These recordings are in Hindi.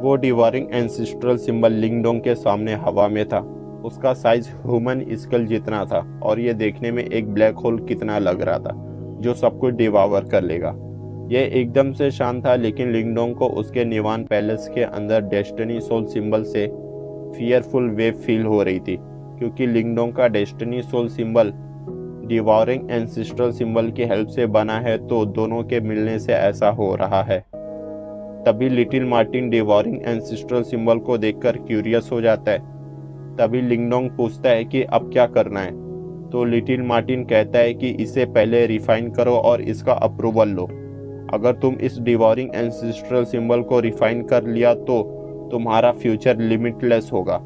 वो डिवॉरिंग एंसेस्ट्रल सिंबल लिंगडोंग के सामने हवा में था। उसका साइज ह्यूमन स्कल जितना था और ये देखने में एक ब्लैक होल कितना लग रहा था जो सब कुछ डिवावर कर लेगा। यह एकदम से शांत था, लेकिन लिंगडोंग को उसके निवान पैलेस के अंदर डेस्टिनी सोल सिंबल से फियरफुल वेव फील हो रही थी, क्योंकि लिंगडोंग का destiny soul symbol devouring ancestral symbol की हेल्प से बना है, तो दोनों के मिलने से ऐसा हो रहा है। तभी लिटिल मार्टिन डिवॉरिंग एंसेस्ट्रल सिंबल को देखकर क्यूरियस हो जाता है। तभी लिंगडोंग पूछता है कि अब क्या करना है, तो लिटिल मार्टिन कहता है कि इसे पहले रिफाइन करो और इसका अप्रूवल लो। अगर तुम इस डिवॉरिंग एंसेस्ट्रल सिंबल को रिफाइन कर लिया तो तुम्हारा फ्यूचर लिमिटलेस होगा,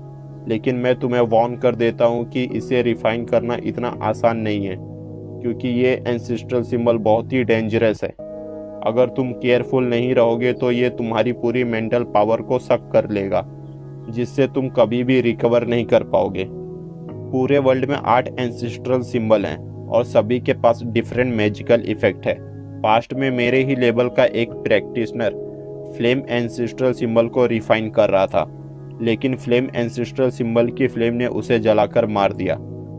लेकिन मैं तुम्हें वार्न कर देता हूँ कि इसे रिफाइन करना इतना आसान नहीं है, क्योंकि ये एंसेस्ट्रल सिंबल बहुत ही डेंजरस है। अगर तुम केयरफुल नहीं रहोगे तो ये तुम्हारी पूरी मेंटल पावर को सक कर लेगा, जिससे तुम कभी भी रिकवर नहीं कर पाओगे। पूरे वर्ल्ड में 8 एंसेस्ट्रल सिंबल हैं और सभी के पास डिफरेंट मैजिकल इफेक्ट है। पास्ट में मेरे ही लेवल का एक प्रैक्टिशनर फ्लेम एंसेस्ट्रल सिंबल को रिफाइन कर रहा था, लेकिन फ्लेम एंसेस्ट्रल सिंबल की फ्लेम ने उसे जलाकर मार दिया।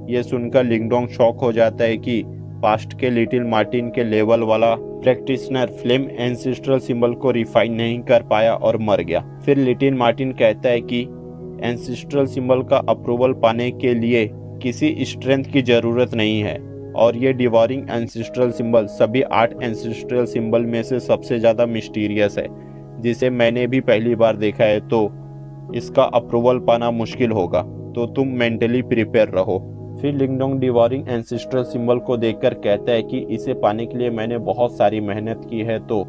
ये सुनकर लिंगडोंग शॉक हो जाता है कि पास्ट के लिटिल मार्टिन के लेवल वाला प्रैक्टिशनर फ्लेम एंसेस्ट्रल सिंबल को रिफाइन नहीं कर पाया और मर गया। फिर लिटिल मार्टिन कहता है कि एंसेस्ट्रल सिंबल का अप्रूवल पाने के लिए किसी स्ट्रेंथ की जरूरत नहीं है, और ये डिवॉरिंग एंसेस्ट्रल सिंबल सभी 8 एंसेस्ट्रल सिंबल में से सबसे ज़्यादा मिस्टीरियस है, जिसे मैंने भी पहली बार देखा है, तो इसका अप्रूवल पाना मुश्किल होगा, तो तुम मेंटली प्रिपेयर रहो। फिर लिंगडोंग डिवॉरिंग एंसेस्ट्रल सिंबल को देखकर कहता है कि इसे पाने के लिए मैंने बहुत सारी मेहनत की है, तो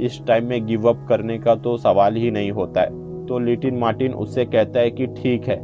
इस टाइम में गिव अप करने का तो सवाल ही नहीं होता है। तो लिटिल मार्टिन उससे कहता है कि ठीक है,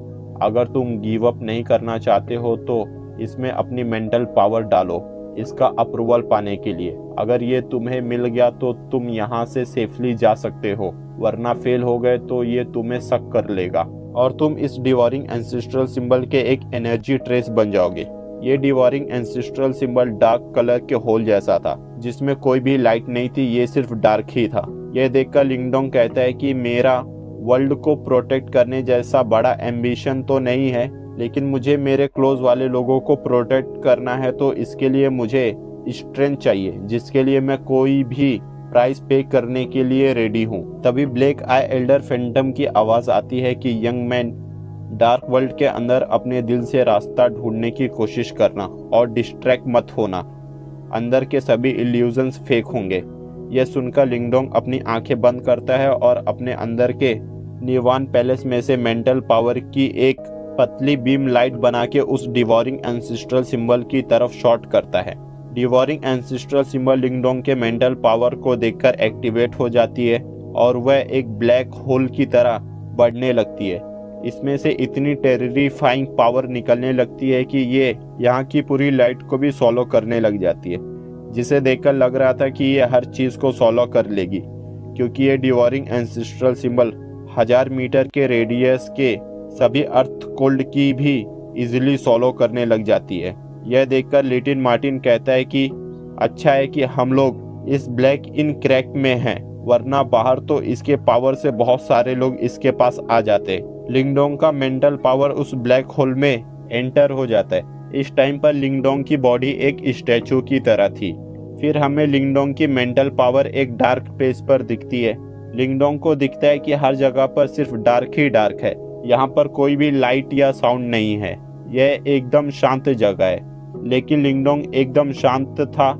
अगर तुम गिव अप नहीं करना चाहते हो तो इसमें अपनी मेंटल पावर डालो इसका अप्रूवल पाने के लिए। अगर ये तुम्हें मिल गया तो तुम यहाँ से सेफली जा सकते हो, वरना फेल हो गए तो ये तुम्हें शक कर लेगा और तुम इस डिवॉरिंग एंसेस्ट्रल सिंबल के एक एनर्जी ट्रेस बन जाओगे। ये डिवॉरिंग एंसेस्ट्रल सिंबल डार्क कलर के होल जैसा था, जिसमें कोई भी लाइट नहीं थी, ये सिर्फ डार्क ही था। यह देखकर लिंगडोंग कहता है कि मेरा वर्ल्ड को प्रोटेक्ट करने जैसा बड़ा एम्बिशन तो नहीं है, लेकिन मुझे मेरे क्लोज वाले लोगों को प्रोटेक्ट करना है, तो इसके लिए मुझे स्ट्रेंथ चाहिए, जिसके लिए मैं कोई भी प्राइस पे करने के लिए रेडी हूँ। तभी ब्लैक आई एल्डर फैंटम की आवाज आती है कि यंग मैन, डार्क वर्ल्ड के अंदर अपने दिल से रास्ता ढूंढने की कोशिश करना और डिस्ट्रैक्ट मत होना, अंदर के सभी इल्यूजन्स फेक होंगे। यह सुनकर लिंगडोंग अपनी आंखें बंद करता है और अपने अंदर के निवान पैलेस में से मेंटल पावर की एक पतली बीम लाइट बना के उस डिवॉरिंग एंसेस्ट्रल सिंबल की तरफ शॉट करता है। डिवॉरिंग एंसेस्ट्रल सिंबल लिंगडोंग के मेंटल पावर को देखकर एक्टिवेट हो जाती है और वह एक ब्लैक होल की तरह बढ़ने लगती है। इसमें से इतनी टेरिफाइंग पावर निकलने लगती है कि ये यहाँ की पूरी लाइट को भी सॉलो करने लग जाती है, जिसे देखकर लग रहा था कि ये हर चीज को सॉलो कर लेगी, क्योंकि ये डिवॉरिंग एंसेस्ट्रल सिंबल 1000 मीटर के रेडियस के सभी अर्थ कोल्ड की भी इजीली सॉलो करने लग जाती है। यह देखकर लिटिल मार्टिन कहता है कि अच्छा है कि हम लोग इस ब्लैक इन क्रैक में हैं, वरना बाहर तो इसके पावर से बहुत सारे लोग इसके पास आ जाते। लिंगडोंग का मेंटल पावर उस ब्लैक होल में एंटर हो जाता है। इस टाइम पर लिंगडोंग की बॉडी एक स्टैचू की तरह थी। फिर हमें लिंगडोंग की मेंटल पावर एक डार्क प्लेस पर दिखती है। लिंगडोंग को दिखता है कि हर जगह पर सिर्फ डार्क ही डार्क है, यहाँ पर कोई भी लाइट या साउंड नहीं है, यह एकदम शांत जगह है। लेकिन लिंगडोंग एकदम शांत था,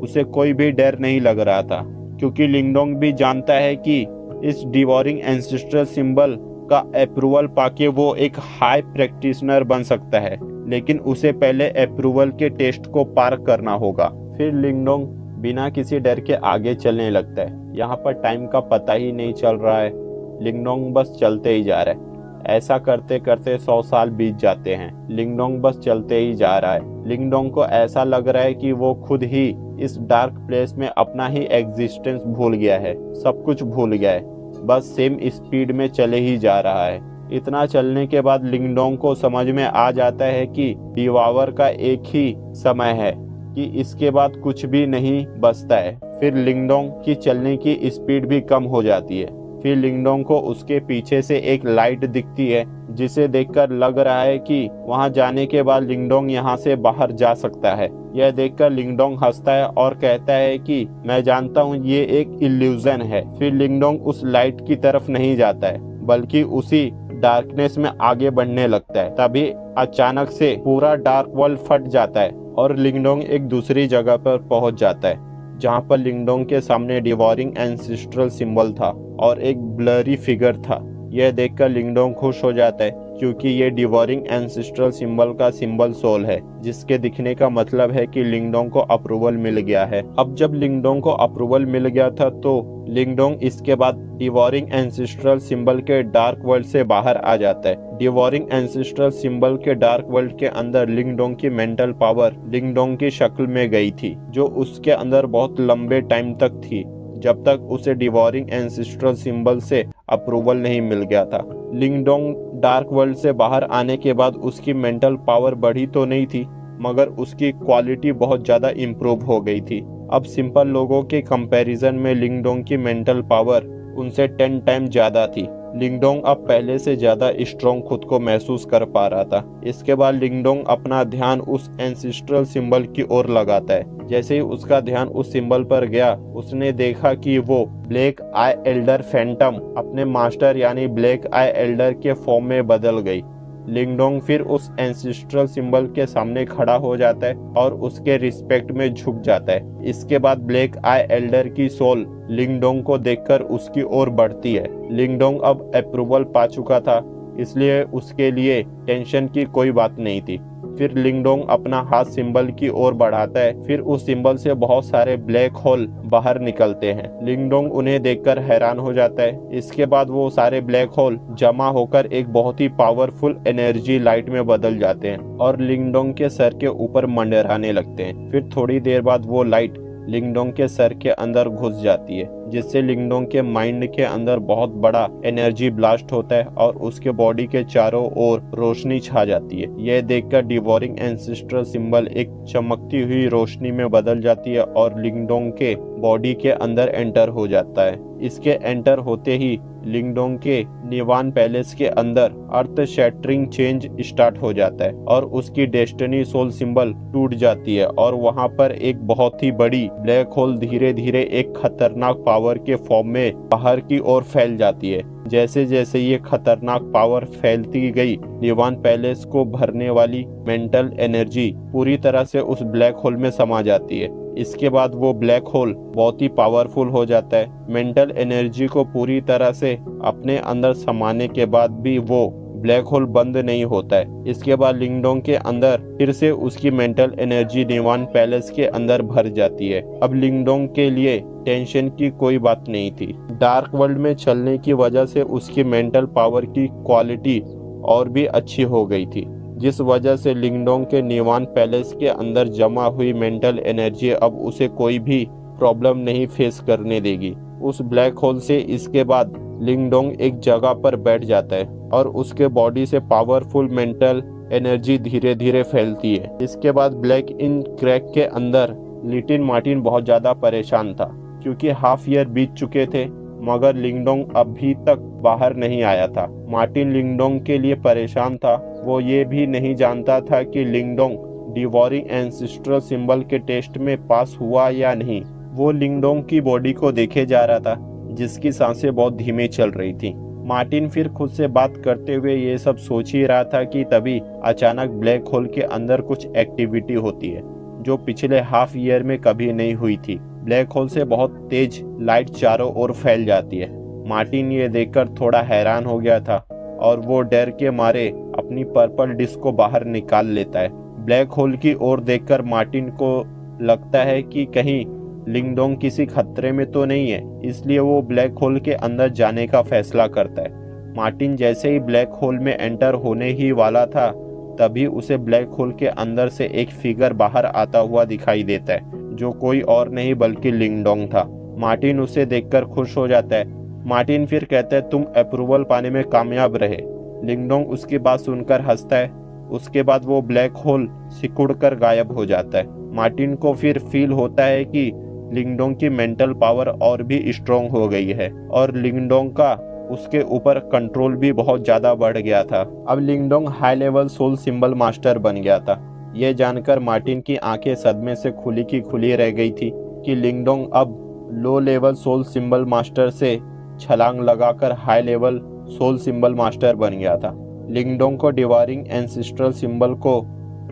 उसे कोई भी डर नहीं लग रहा था, क्योंकि लिंगडोंग भी जानता है कि इस डिवॉरिंग एंसेस्ट्रल सिंबल का अप्रूवल पाके वो एक हाई प्रैक्टिशनर बन सकता है, लेकिन उसे पहले अप्रूवल के टेस्ट को पार करना होगा। फिर लिंगडोंग बिना किसी डर के आगे चलने लगता है। यहाँ पर टाइम का पता ही नहीं चल रहा है, लिंगडोंग बस चलते ही जा रहा है। ऐसा करते करते 100 साल बीत जाते हैं। लिंगडोंग बस चलते ही जा रहा है। लिंगडोंग को ऐसा लग रहा है कि वो खुद ही इस डार्क प्लेस में अपना ही एग्जिस्टेंस भूल गया है, सब कुछ भूल गया है, बस सेम स्पीड में चले ही जा रहा है। इतना चलने के बाद लिंगडोंग को समझ में आ जाता है कि डिवावर का एक ही समय है, कि इसके बाद कुछ भी नहीं बचता है। फिर लिंगडोंग की चलने की स्पीड भी कम हो जाती है। फिर लिंगडोंग को उसके पीछे से एक लाइट दिखती है, जिसे देखकर लग रहा है कि वहां जाने के बाद लिंगडोंग यहाँ से बाहर जा सकता है। यह देखकर लिंगडोंग हंसता है और कहता है कि मैं जानता हूँ ये एक इल्यूजन है। फिर लिंगडोंग उस लाइट की तरफ नहीं जाता है, बल्कि उसी डार्कनेस में आगे बढ़ने लगता है। तभी अचानक से पूरा डार्क वर्ल्ड फट जाता है और लिंगडोंग एक दूसरी जगह पर पहुंच जाता है, जहां पर लिंगडोंग के सामने डिवोरिंग एंसेस्ट्रल सिंबल था और एक ब्लरी फिगर था। यह देखकर लिंगडोंग खुश हो जाता है, क्योंकि ये डिवोरिंग एंसेस्ट्रल सिंबल का सिंबल सोल है, जिसके दिखने का मतलब है कि लिंगडोंग को अप्रूवल मिल गया है। अब जब लिंगडोंग को अप्रूवल मिल गया था तो लिंगडोंग इसके बाद डिवोरिंग एंसेस्ट्रल सिंबल के डार्क वर्ल्ड से बाहर आ जाता है। डिवोरिंग एंसेस्ट्रल सिंबल के डार्क वर्ल्ड के अंदर लिंगडोंग की मेंटल पावर लिंगडोंग की शक्ल में गई थी, जो उसके अंदर बहुत लंबे टाइम तक थी, जब तक उसे डिवोरिंग एंसेस्ट्रल सिंबल से अप्रूवल नहीं मिल गया था। लिंगडोंग डार्क वर्ल्ड से बाहर आने के बाद उसकी मेंटल पावर बढ़ी तो नहीं थी, मगर उसकी क्वालिटी बहुत ज़्यादा इम्प्रूव हो गई थी। अब सिंपल लोगों के कंपैरिजन में लिंगडोंग की मेंटल पावर उनसे 10 टाइम ज़्यादा थी। लिंगडोंग अब पहले से ज़्यादा स्ट्रॉन्ग खुद को महसूस कर पा रहा था। इसके बाद लिंगडोंग अपना ध्यान उस एंसेस्ट्रल सिंबल की ओर लगाता है। जैसे ही उसका ध्यान उस सिंबल पर गया, उसने देखा कि वो ब्लैक आई एल्डर फैंटम अपने मास्टर यानी ब्लैक आई एल्डर के फॉर्म में बदल गई। लिंगडोंग फिर उस एंसेस्ट्रल सिंबल के सामने खड़ा हो जाता है और उसके रिस्पेक्ट में झुक जाता है। इसके बाद ब्लैक आई एल्डर की सोल लिंगडोंग को देखकर उसकी ओर बढ़ती है। लिंगडोंग अब अप्रूवल पा चुका था, इसलिए उसके लिए टेंशन की कोई बात नहीं थी। फिर लिंगडोंग अपना हाथ सिंबल की ओर बढ़ाता है। फिर उस सिंबल से बहुत सारे ब्लैक होल बाहर निकलते हैं। लिंगडोंग उन्हें देखकर हैरान हो जाता है। इसके बाद वो सारे ब्लैक होल जमा होकर एक बहुत ही पावरफुल एनर्जी लाइट में बदल जाते हैं और लिंगडोंग के सर के ऊपर मंडराने लगते हैं। फिर थोड़ी देर बाद वो लाइट लिंगडोंग के सर के अंदर घुस जाती है, जिससे लिंगडोंग के माइंड के अंदर बहुत बड़ा एनर्जी ब्लास्ट होता है और उसके बॉडी के चारों ओर रोशनी छा जाती है। यह देखकर डिवोरिंग एंसेस्ट्रल सिंबल एक चमकती हुई रोशनी में बदल जाती है और लिंगडोंग के बॉडी के अंदर एंटर हो जाता है। इसके एंटर होते ही लिंगडोंग के निवान पैलेस के अंदर अर्थ शैटरिंग चेंज स्टार्ट हो जाता है और उसकी डेस्टिनी सोल सिंबल टूट जाती है और वहां पर एक बहुत ही बड़ी ब्लैक होल धीरे धीरे एक खतरनाक पावर के फॉर्म में बाहर की ओर फैल जाती है। जैसे जैसे ये खतरनाक पावर फैलती गई, निवान पैलेस को भरने वाली मेंटल एनर्जी पूरी तरह से उस ब्लैक होल में समा जाती है। इसके बाद वो ब्लैक होल बहुत ही पावरफुल हो जाता है। मेंटल एनर्जी को पूरी तरह से अपने अंदर समाने के बाद भी वो ब्लैक होल बंद नहीं होता है। इसके बाद लिंगडोंग के अंदर फिर से उसकी मेंटल एनर्जी निवान पैलेस के अंदर भर जाती है। अब लिंगडोंग के लिए टेंशन की कोई बात नहीं थी। डार्क वर्ल्ड में चलने की वजह से उसकी मेंटल पावर की क्वालिटी और भी अच्छी हो गई थी, जिस वजह से लिंगडोंग के निवान पैलेस के अंदर जमा हुई मेंटल एनर्जी अब उसे कोई भी प्रॉब्लम नहीं फेस करने देगी उस ब्लैक होल से। इसके बाद लिंगडोंग एक जगह पर बैठ जाता है और उसके बॉडी से पावरफुल मेंटल एनर्जी धीरे धीरे फैलती है। इसके बाद ब्लैक इन क्रैक के अंदर लिटिल मार्टिन बहुत ज़्यादा परेशान था, क्योंकि हाफ ईयर बीत चुके थे मगर लिंगडोंग अभी तक बाहर नहीं आया था। मार्टिन लिंगडोंग के लिए परेशान था। वो ये भी नहीं जानता था कि लिंगडोंग डिवोरिंग एंसेस्ट्रल सिंबल के टेस्ट में पास हुआ या नहीं। वो लिंगडोंग की बॉडी को देखे जा रहा था, जिसकी सांसें बहुत धीमे चल रही थी। मार्टिन फिर खुद से बात करते हुए ये सब सोच ही रहा था कि तभी अचानक ब्लैक होल के अंदर कुछ एक्टिविटी होती है, जो पिछले हाफ ईयर में कभी नहीं हुई थी। ब्लैक होल से बहुत तेज लाइट चारों ओर फैल जाती है। मार्टिन ये देखकर थोड़ा हैरान हो गया था और वो डर के मारे अपनी पर्पल डिस्क को बाहर निकाल लेता है। ब्लैक होल की ओर देखकर मार्टिन को लगता है कि कहीं लिंगडोंग किसी खतरे में तो नहीं है, इसलिए वो ब्लैक होल के अंदर जाने का फैसला करता है। मार्टिन जैसे ही ब्लैक होल में एंटर होने ही वाला था, तभी उसे ब्लैक होल के अंदर से एक फिगर बाहर आता हुआ दिखाई देता है, जो कोई और नहीं बल्कि लिंगडोंग था। मार्टिन उसे देखकर खुश हो जाता है। मार्टिन फिर कहता है, तुम अप्रूवल पाने में कामयाब रहे। लिंगडोंग उसकी बात सुनकर हंसता है। उसके बाद वो ब्लैक होल सिकुड़ कर गायब हो जाता है। मार्टिन को फिर फील होता है कि लिंगडोंग की मेंटल पावर और भी स्ट्रोंग हो गई है और लिंगडोंग का उसके ऊपर कंट्रोल भी बहुत ज़्यादा बढ़ गया था। अब Lingdong high level soul symbol master बन गया था। यह जानकर मार्टिन की आंखें सदमे से खुली की खुली रह गई थी कि लिंगडोंग अब low level soul symbol master से छलांग लगाकर high level soul symbol master बन गया था। लिंगडोंग को डिवाइनिंग एंसेस्ट्रल सिंबल को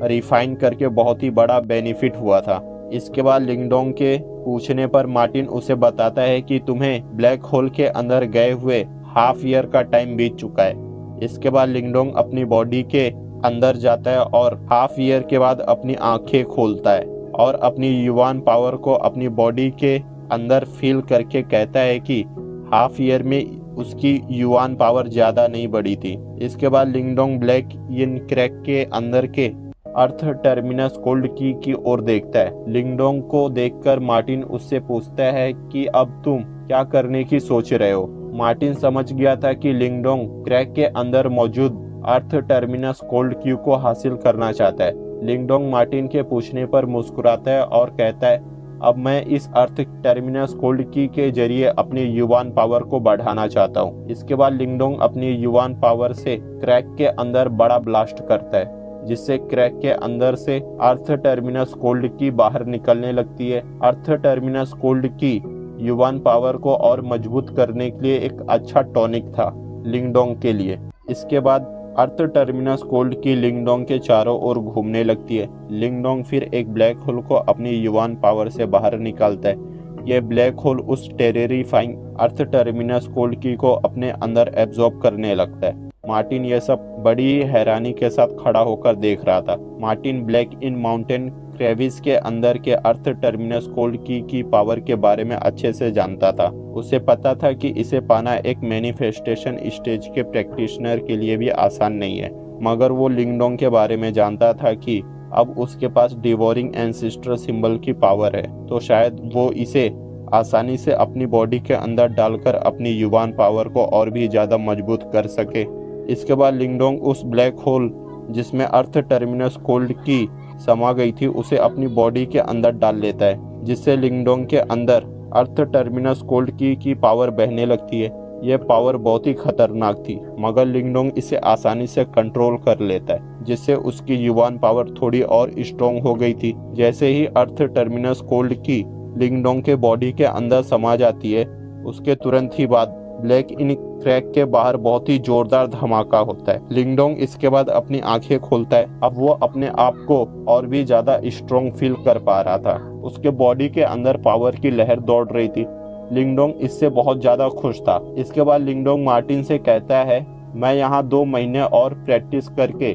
रिफाइन करके बहुत ही बड़ा बेनिफिट हुआ था। इसके बाद लिंगडोंग के पूछने पर मार्टिन उसे बताता है कि तुम्हें ब्लैक होल के अंदर गए हुए हाफ ईयर का टाइम बीत चुका है। इसके बाद लिंगडोंग अपनी बॉडी के अंदर जाता है और हाफ ईयर के बाद अपनी आंखें खोलता है और अपनी युवान पावर को अपनी बॉडी के अंदर फील करके कहता है कि हाफ ईयर में उसकी युवान पावर ज्यादा नहीं बढ़ी थी। इसके बाद लिंगडोंग ब्लैक इन क्रैक के अंदर के अर्थ टर्मिनस कोल्ड की ओर देखता है। लिंगडोंग को देखकर मार्टिन उससे पूछता है कि अब तुम क्या करने की सोच रहे हो। मार्टिन समझ गया था कि लिंगडोंग क्रैक के अंदर मौजूद अर्थ टर्मिनस कोल्ड क्यू को हासिल करना चाहता है। लिंगडोंग मार्टिन के पूछने पर मुस्कुराता है और कहता है अब मैं इस अर्थ टर्मिनस कोल्ड की के जरिए अपनी युवान पावर को बढ़ाना चाहता हूँ। इसके बाद लिंगडोंग अपनी युवान पावर से क्रैक के अंदर बड़ा ब्लास्ट करता है जिससे क्रैक के अंदर से अर्थ टर्मिनस कोल्ड की बाहर निकलने लगती है। अर्थ टर्मिनस कोल्ड की युवान पावर को और मजबूत करने के लिए एक अच्छा टॉनिक था लिंगडोंग के लिए। इसके बाद अर्थ टर्मिनस कोल्ड की लिंगडोंग के चारों ओर घूमने लगती है। लिंगडोंग फिर एक ब्लैक होल को अपनी युवान पावर से बाहर निकालता है। यह ब्लैक होल उस टेररिफाइंग अर्थ टर्मिनस कोल्ड की को अपने अंदर एब्जॉर्ब करने लगता है। मार्टिन यह सब बड़ी हैरानी के साथ खड़ा होकर देख रहा था। Martin black in mountain crevice के अंदर के अर्थ टर्मिनस कोल्ड की पावर के बारे में अच्छे से जानता था। उसे पता था कि इसे पाना एक मैनिफेस्टेशन स्टेज के प्रैक्टिशनर के लिए भी आसान नहीं है, मगर वो लिंगडोंग के बारे में जानता था कि अब उसके पास डिवोरिंग एंसेस्ट्रल सिंबल की पावर है, तो शायद वो इसे आसानी से अपनी बॉडी के अंदर डालकर अपनी युवान पावर को और भी ज़्यादा मजबूत कर सके। इसके बाद लिंगडोंग उस ब्लैक होल जिसमें अर्थ टर्मिनस कोल्ड की समा गई थी उसे अपनी बॉडी के अंदर डाल लेता है, जिससे लिंगडोंग के अंदर अर्थ टर्मिनस कोल्ड की पावर बहने लगती है। यह पावर बहुत ही खतरनाक थी, मगर लिंगडोंग इसे आसानी से कंट्रोल कर लेता है, जिससे उसकी युवान पावर थोड़ी और स्ट्रॉन्ग हो गई थी। जैसे ही अर्थ टर्मिनस कोल्ड की लिंगडोंग के बॉडी के अंदर समा जाती है, उसके तुरंत ही बाद ब्लैक इन क्रैक के बाहर बहुत ही जोरदार धमाका होता है। लिंगडोंग इसके बाद अपनी आंखें खोलता है। अब वो अपने आप को और भी ज्यादा स्ट्रॉन्ग फील कर पा रहा था। उसके बॉडी के अंदर पावर की लहर दौड़ रही थी। लिंगडोंग इससे बहुत ज्यादा खुश था। इसके बाद लिंगडोंग मार्टिन से कहता है, मैं यहाँ 2 महीने और प्रैक्टिस करके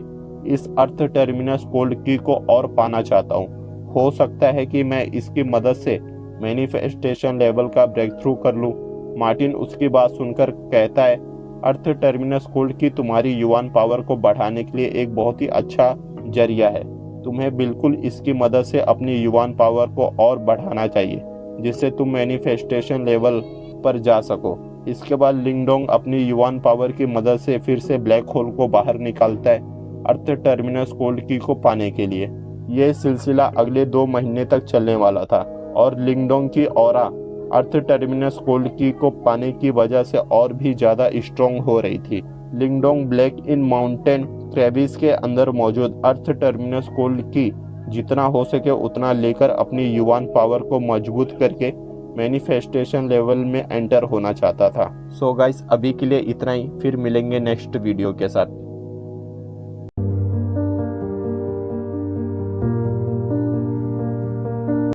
इस अर्थ टर्मिनस कोल्ड की को और पाना चाहता हूँ। हो सकता है कि मैं इसकी मदद से मैनिफेस्टेशन लेवल का ब्रेक थ्रू कर लूँ। मार्टिन उसकी बात सुनकर कहता है, अर्थ टर्मिनस कोल्ड की तुम्हारी युवान पावर को बढ़ाने के लिए एक बहुत ही अच्छा जरिया है। तुम्हें बिल्कुल इसकी मदद से अपनी युवान पावर को और बढ़ाना चाहिए, जिससे तुम मैनिफेस्टेशन लेवल पर जा सको। इसके बाद लिंगडोंग अपनी युवान पावर की मदद से फिर से ब्लैक होल को बाहर निकालता है अर्थ टर्मिनस कोल्ड की को पाने के लिए। यह सिलसिला अगले 2 महीने तक चलने वाला था और लिंगडोंग की ऑरा अर्थ टर्मिनस कोल्ड की को पाने की वजह से और भी ज्यादा स्ट्रॉन्ग हो रही थी। लिंगडोंग ब्लैक इन माउंटेन क्रेविस के अंदर मौजूद अर्थ टर्मिनस कोल्ड की जितना हो सके उतना लेकर अपनी युवान पावर को मजबूत करके मैनिफेस्टेशन लेवल में एंटर होना चाहता था। सो गाइस, अभी के लिए इतना ही, फिर मिलेंगे नेक्स्ट वीडियो के साथ।